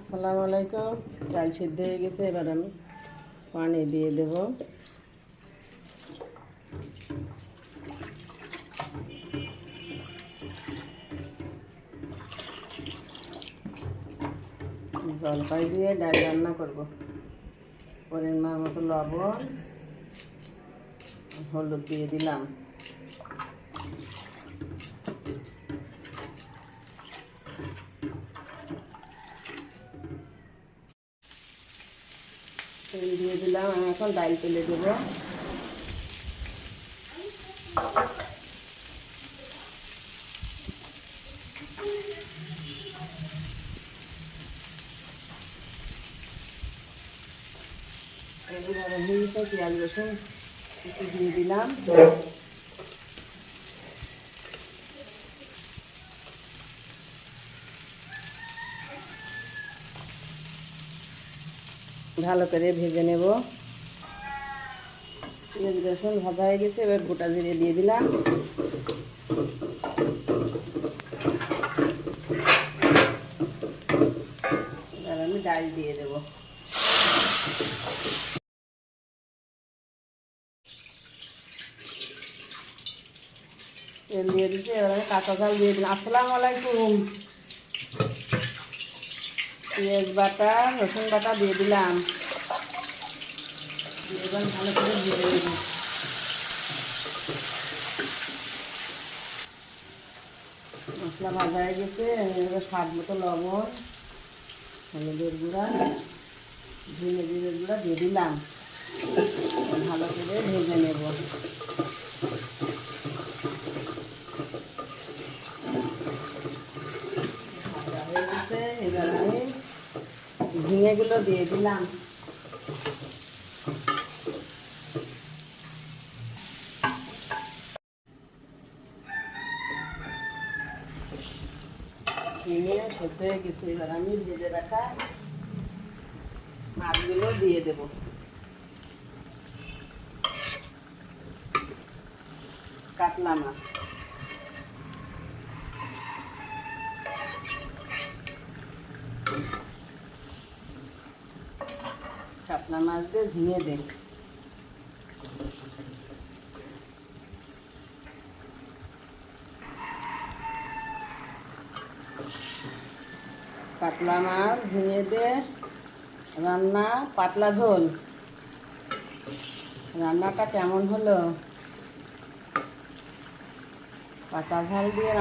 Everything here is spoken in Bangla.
আসসালামু আলাইকুম। চাল সিদ্ধ হয়ে গেছে, এবার আমি পানি দিয়ে দেব। জলপাই দিয়ে ডাল রান্না করব। পরিমাণ মতো লবণ, হলুদ দিয়ে দিলাম। তেল দিয়ে দিলাম। আমি এখন ডাল তেলে দেব। এগুলো হয়েছে, পেঁয়াজ রসুন কিছু দিয়ে দিলাম। ভালো করে ভেজে নেব। পেঁয়াজ রসুন ভাজা হয়ে গেছে, এবার গোটা জিরে দিয়ে দিলাম। এবার আমি ডাল দিয়ে দেবো। তেল দিয়ে দিচ্ছি, এবার আমি কাঁচা ঝাল দিয়ে দিলাম। আসসালামু আলাইকুম। পেঁয়াজ বাটা, রসুন বাটা দিয়ে দিলাম। এবার ভালো করে ভেজে নেব। মশলা ভাজা হয়ে গেছে, এবার স্বাদ মতো লবণ, হলুদের গুঁড়া, জিরের গুঁড়া দিয়ে দিলাম। ভালো করে ভেজে নেব। ভাজা হয়ে গেছে, এবার আমি ঝিঙেগুলো দিয়ে দিলাম। ঝিঙে সেদ্ধ হয়ে গেছে, এবার আমি ভেজে রাখা মাছগুলো দিয়ে দেব। কাতলা মাছ, কাতলা মাছ দিয়ে ঝিঙে দেব। কাতলা মাছ ঝিঙে দিয়ে রান্না, পাতলা ঝোল। রান্নাটা কেমন হলো? কাঁচা ঝাল দিয়ে